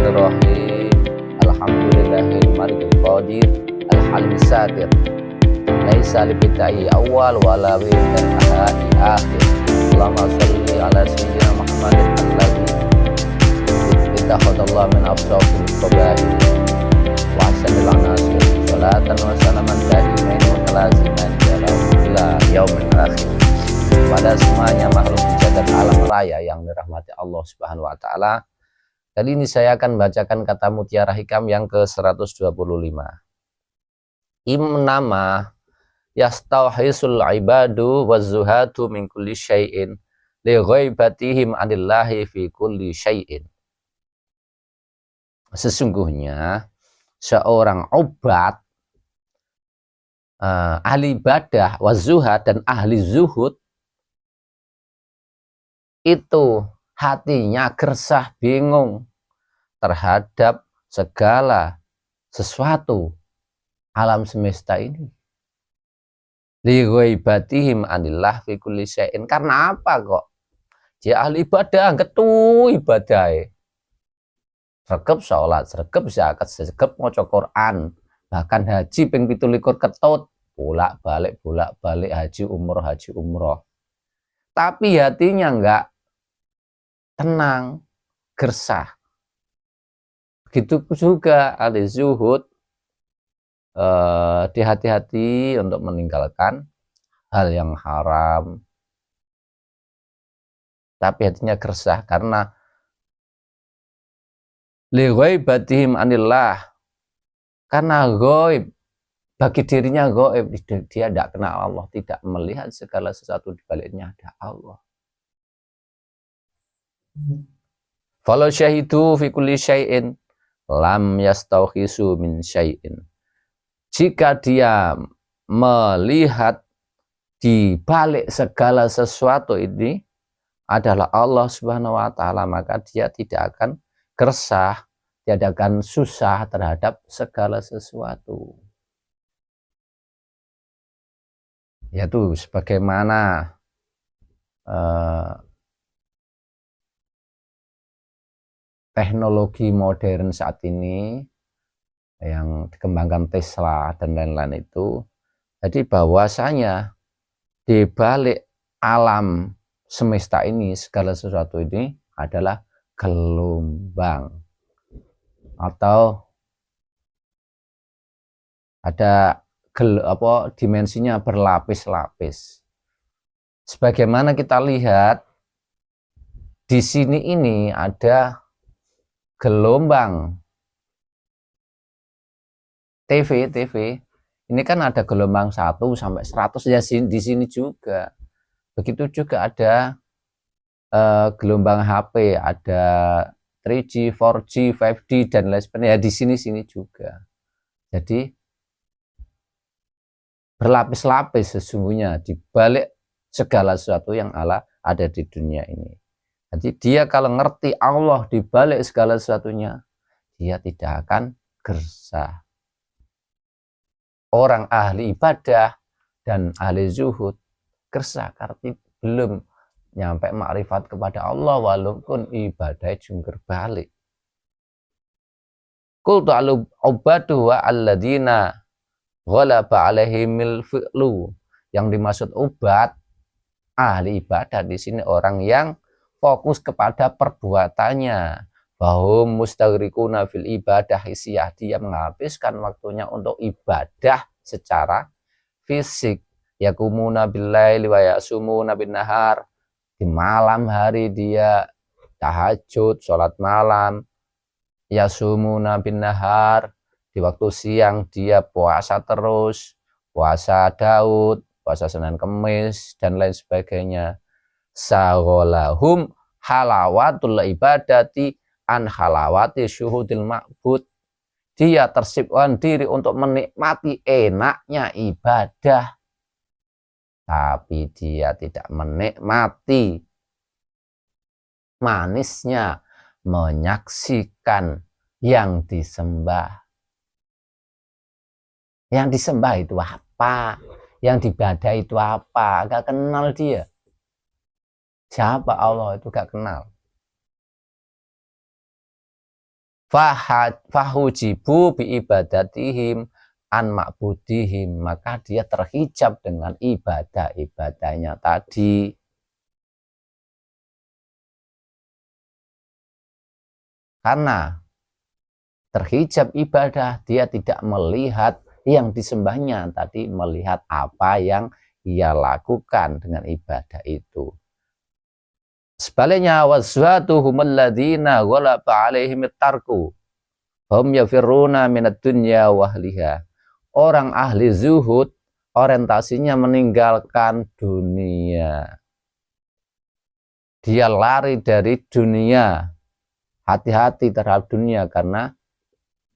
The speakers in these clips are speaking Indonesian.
Bismillahirrahmanirrahim. Alhamdulillahil malikil qadir al-halim satir. Laisa li bidai awal wala bi ahadi akhir. Allahumma shalli ala sayyidina Muhammadin alladzi ittakhadallahu min afsafil qabail wa ahsanil anasir. Salatan wa salaman daimain wa laziman ila yaumil akhir. Pada semuanya makhluk di jagat alam raya yang dirahmati Allah Subhanahu wa taala. Kali ini saya akan bacakan kata mutiara hikam yang ke-125. Imnama yastauhisul ibadu wazuhatu min kulli syai'in li ghaibatihim anillahi fi kulli syai'in. Sesungguhnya seorang obat, ahli ibadah, wazuhad, dan ahli zuhud itu hatinya gersah bingung terhadap segala sesuatu alam semesta ini. Li ghaibatihim anillah fi kulli syai'in. Karena apa kok? Dia ahli ibadah, ketu ibadah. Sregep salat, sregep zakat, sregep maca Quran, bahkan haji ping 17 ketut, bolak-balik haji umroh. Tapi hatinya enggak tenang, gersah. Begitu juga ahli zuhud, hati-hati untuk meninggalkan hal yang haram. Tapi hatinya gersah karena li ghaibatihim anillah, karena ghaib, bagi dirinya ghaib, dia tidak kenal Allah, tidak melihat segala sesuatu di baliknya ada Allah. Falau syahidu fi kulli syai'in lam yastauhisu min syai'in. Jika dia melihat di balik segala sesuatu ini adalah Allah Subhanahu wa taala, maka dia tidak akan gersah, tidak akan susah terhadap segala sesuatu. Yaitu sebagaimana teknologi modern saat ini yang dikembangkan Tesla dan lain-lain itu, jadi bahwasanya di balik alam semesta ini segala sesuatu ini adalah gelombang atau ada dimensinya berlapis-lapis. Sebagaimana kita lihat di sini ini ada gelombang TV ini kan ada gelombang 1 sampai 100 ya, di sini juga begitu. Juga ada gelombang HP, ada 3G, 4G, 5G dan lain sebagainya ya, di sini juga. Jadi berlapis-lapis sesungguhnya di balik segala sesuatu yang ada di dunia ini. Jadi dia kalau ngerti Allah di balik segala sesuatunya, dia tidak akan gersah. Orang ahli ibadah dan ahli zuhud gersah karena belum nyampe makrifat kepada Allah walaupun ibadah jungkir balik. Qul ta'alu ubadu wa alladina ghalaba alaihimil fi'lu. Yang dimaksud ubat, ahli ibadah di sini orang yang fokus kepada perbuatannya. Bahum mustaghrikuna fil ibadah hisiyah, dia menghabiskan waktunya untuk ibadah secara fisik. Yakumuna billaili wa yasumuna bin nahar. Di malam hari dia tahajud, sholat malam. Yasumuna bin nahar. Di waktu siang dia puasa terus, puasa Daud, puasa Senin Kemis dan lain sebagainya. Sagolahum halawatul ibadati an halawati syuhudil ma'bud. Dia tersibukkan diri untuk menikmati enaknya ibadah, tapi dia tidak menikmati manisnya menyaksikan yang disembah. Yang disembah itu apa? Yang diibadahi itu apa? Gak kenal dia. Siapa Allah itu gak kenal. fahujibu bi ibadatihim an ma'budihim, maka dia terhijab dengan ibadah-ibadahnya tadi. Karena terhijab ibadah, dia tidak melihat yang disembahnya tadi, melihat apa yang ia lakukan dengan ibadah itu. Sebaliknya, wazwatuhumul ladzina ghalaba alaihim tarku hum yafirruna minad dunya wahliha. Orang ahli zuhud orientasinya meninggalkan dunia. Dia lari dari dunia. Hati-hati terhadap dunia karena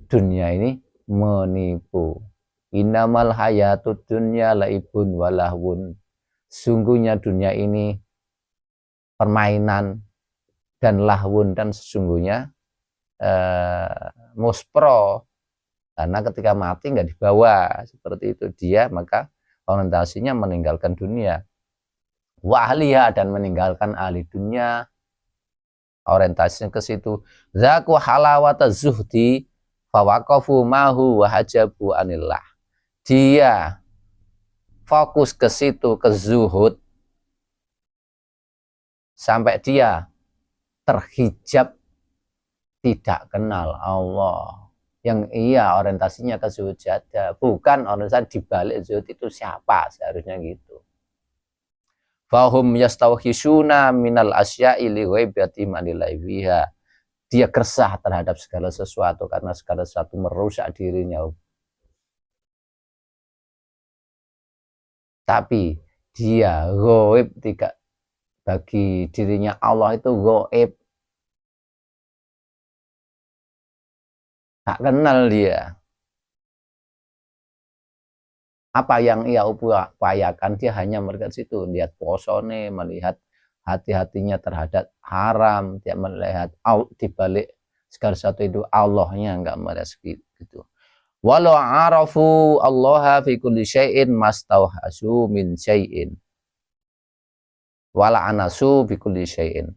dunia ini menipu. Innamal hayatud dunya laibun walahwun. Sungguhnya dunia ini permainan dan lahwun, dan sesungguhnya muspro, karena ketika mati nggak dibawa seperti itu dia, maka orientasinya meninggalkan dunia. Wa ahliha, dan meninggalkan ahli dunia, orientasinya ke situ. Zaku halawata zuhdi fawaqafu mahu wa hajabu anillah. Dia fokus ke situ, ke zuhud, sampai dia terhijab, tidak kenal Allah. Yang ia orientasinya ke zuhud saja, bukan orientasi dibalik zuhud itu siapa, seharusnya gitu. Fahum yastauhisuna minal asya'i li ghaibati manillahi biha. Dia gersah terhadap segala sesuatu karena segala sesuatu merusak dirinya. Tapi dia ghaib, tidak, bagi dirinya Allah itu ghaib. Tak kenal dia. Apa yang ia upayakan, dia hanya melihat situ, lihat posone, melihat hati-hatinya terhadap haram, dia melihat di balik segala sesuatu itu Allahnya, enggak melihat gitu. Walau arafu Allah fi kulli syai'in mastauhasu min syai'in wala anasu fi kulli syai'in.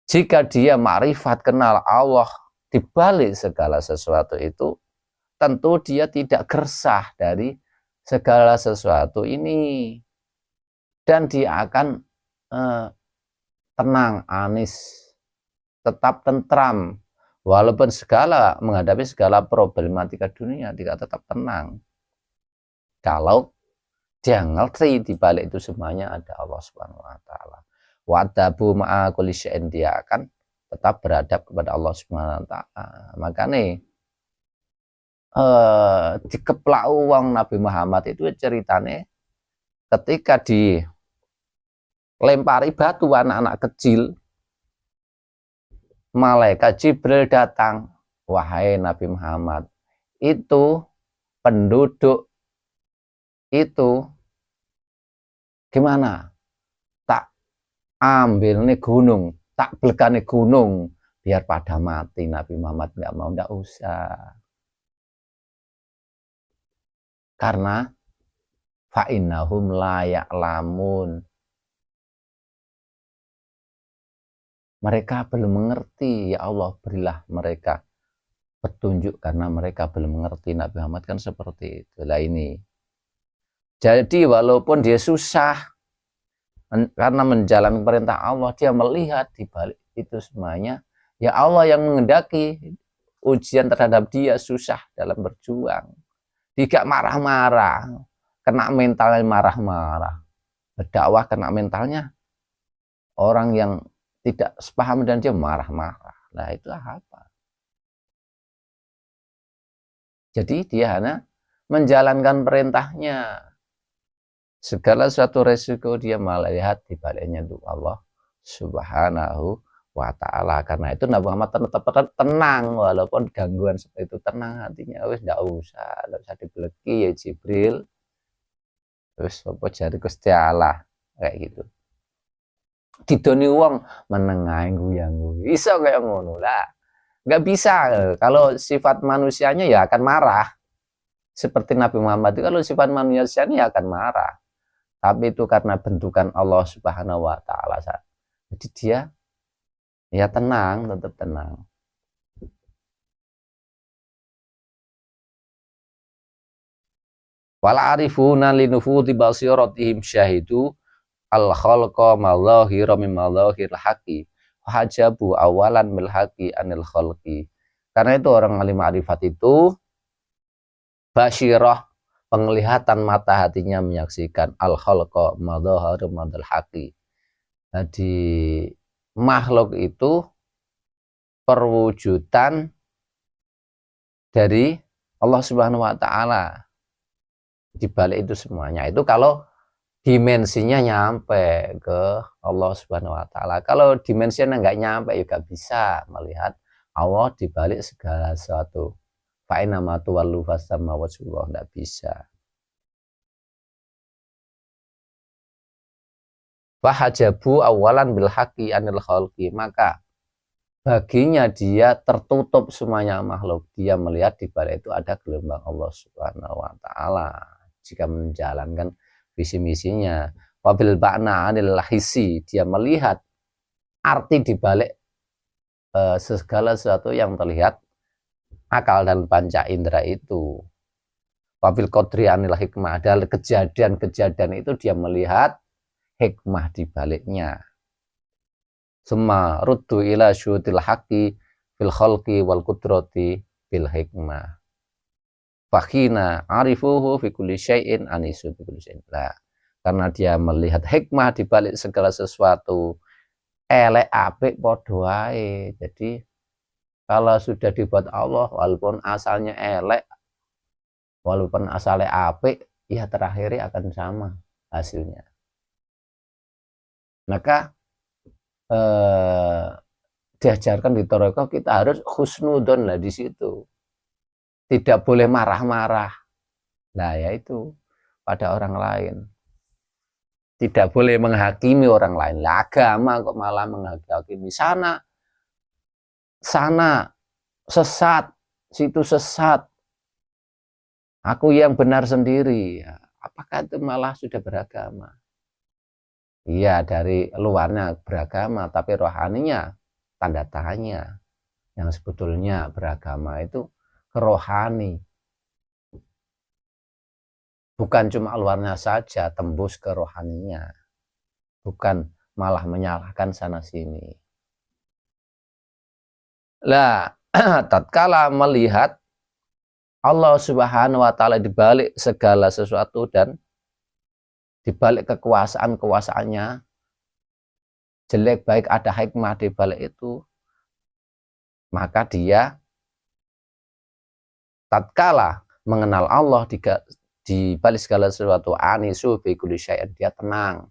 Jika dia makrifat, kenal Allah di balik segala sesuatu itu, tentu dia tidak gersah dari segala sesuatu ini, dan dia akan tenang, anis, tetap tentram, walaupun menghadapi segala problematika dunia, tidak tetap tenang. Kalau dia ngerti di balik itu semuanya ada Allah Subhanahu wa taala. Wa'adabu ma'a kulli syai'in, dia akan tetap beradab kepada Allah Subhanahu wa taala. Makanya dikeplak uang Nabi Muhammad itu ceritanya ketika dilempari batu anak-anak kecil, malaikat Jibril datang, wahai Nabi Muhammad, itu penduduk itu gimana? Tak ambil nih gunung, tak belekane gunung, biar pada mati. Nabi Muhammad nggak mau, nggak usah. Karena fa'innahum la ya'lamun, mereka belum mengerti. Ya Allah, berilah mereka petunjuk karena mereka belum mengerti. Nabi Muhammad kan seperti itulah ini. Jadi walaupun dia susah karena menjalankan perintah Allah, dia melihat di balik itu semuanya ya Allah yang mengendaki ujian terhadap dia, susah dalam berjuang. Tidak marah-marah, kena mentalnya marah-marah. Berdakwah kena mentalnya orang yang tidak sepaham dan dia marah-marah. Nah itu apa? Jadi dia hanya menjalankan perintahnya. Segala suatu resiko dia melihat di baliknya itu Allah Subhanahu wa ta'ala. Karena itu Nabi Muhammad tetap tenang, walaupun gangguan seperti itu, tenang hatinya. Wis enggak usah dibeleki ya Jibril. Terus apa jari Gusti Allah kayak gitu. Didoni wong menengahi guyang-guyu. Iso kayak ngono lah. Enggak bisa. Kalau sifat manusianya ya akan marah. Seperti Nabi Muhammad itu, kalau sifat manusianya ya akan marah. Tapi itu karena bentukan Allah Subhanahu wa ta'ala. Jadi dia ya tenang, tetap tenang. Wal arifuna linufudi basiratihim syahidu al khalqa madzahira min madzahir haqi hajabu awalan mil haqi anil khalqi. Karena itu orang alim ma'rifat itu basyirah, penglihatan mata hatinya menyaksikan al khalqa madzahira madzal haqi. Jadi makhluk itu perwujudan dari Allah Subhanahu wa taala. Di balik itu semuanya itu kalau dimensinya nyampe ke Allah Subhanahu wa taala. Kalau dimensinya nggak nyampe ya nggak bisa melihat Allah di balik segala sesuatu. Fa inna ma tuwallu fasamma wajhullah, nggak bisa. Fahajabu awalan bil haqqi anil khalqi, maka baginya dia tertutup semuanya makhluk. Dia melihat di balik itu ada gelombang Allah Subhanahu wa taala. Jika menjalankan visi misinya, wabil ba'na anil hisi, dia melihat arti di balik segala sesuatu yang terlihat akal dan panca indera itu. Wabil qadri anil hikmah, adalah kejadian-kejadian itu dia melihat hikmah di baliknya. Summa ruddu ila syutil haqqi fil khalqi wal qudrati bil hikmah. Fakhina arifuhu fi kulli syai'in anisu fi kulli syai'in. Karena dia melihat hikmah di balik segala sesuatu, elek apik padha wae. Jadi kalau sudah dibuat Allah, walaupun asalnya elek, walaupun asalnya apik, ya terakhirnya akan sama hasilnya. Maka diajarkan di Thariqah kita harus husnudon lah di situ. Tidak boleh marah-marah. Nah, yaitu pada orang lain. Tidak boleh menghakimi orang lain. Lah, agama kok malah menghakimi. Sana sesat, situ sesat. Aku yang benar sendiri. Apakah itu malah sudah beragama? Iya, dari luarnya beragama, tapi rohaninya tanda tanya. Yang sebetulnya beragama itu rohani, bukan cuma luarnya saja, tembus ke rohaninya, bukan malah menyalahkan sana sini. Lah, tatkala melihat Allah Subhanahu wa taala di balik segala sesuatu dan di balik kekuasaan-kekuasaannya, jelek baik ada hikmah di balik itu, maka dia tatkala mengenal Allah di balik segala sesuatu, anisu bi kulli syai'in, dia tenang.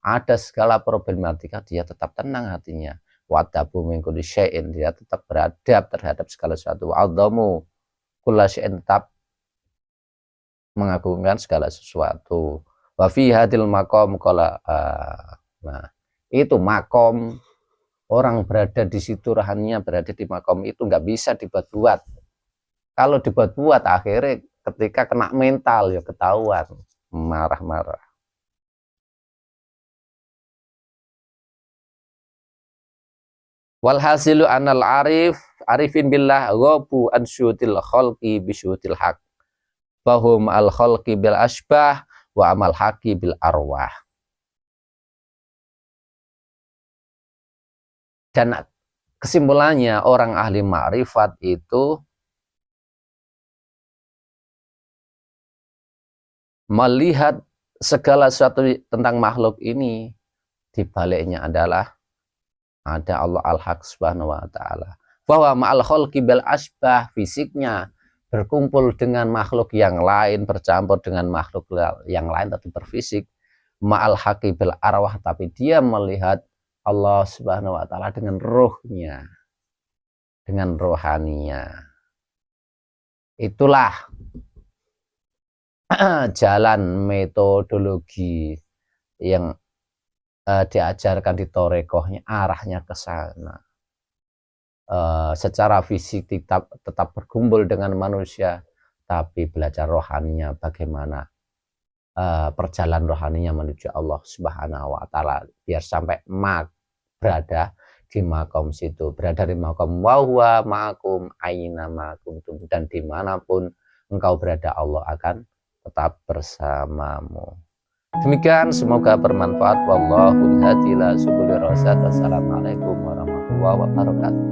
Ada segala problematika, dia tetap tenang hatinya. Wadabu min kulli syai'in, dia tetap beradab terhadap segala sesuatu. Wa'adhamu kulla syai'in, tetap mengagungkan segala sesuatu. Wa fi hadil maqam qala, nah, itu makom, orang berada di situ, rohaninya berada di makom itu nggak bisa dibuat-buat. Kalau dibuat-buat akhirnya ketika kena mental ya ketahuan marah-marah. Walhasilu anal arifin billah ghabu an syutil khalqi bi syutil haq. Fahum al khalqi bil asbah wa amal haqi bil arwah. Dan kesimpulannya orang ahli ma'rifat itu melihat segala sesuatu tentang makhluk ini, di baliknya adalah ada Allah al-haq subhanahu wa ta'ala. Bahwa ma'al khalqi bil asbah, fisiknya berkumpul dengan makhluk yang lain, bercampur dengan makhluk yang lain, tapi berfisik. Ma'al haqi bil arwah, tapi dia melihat Allah subhanahu wa ta'ala dengan ruhnya, dengan rohaninya. Itulah jalan metodologi yang diajarkan di Thariqahnya, arahnya ke sana. Secara fisik tetap berkumpul dengan manusia, tapi belajar rohaninya bagaimana perjalanan rohaninya menuju Allah Subhanahu wa taala, biar sampai berada di makom situ, berada di makom wa huwa ma'akum aina ma kuntum, dan dimanapun engkau berada Allah akan tetap bersamamu. Demikian, semoga bermanfaat. Wallahul hadi ila subuli rasyad. Wassalamualaikum warahmatullahi wabarakatuh.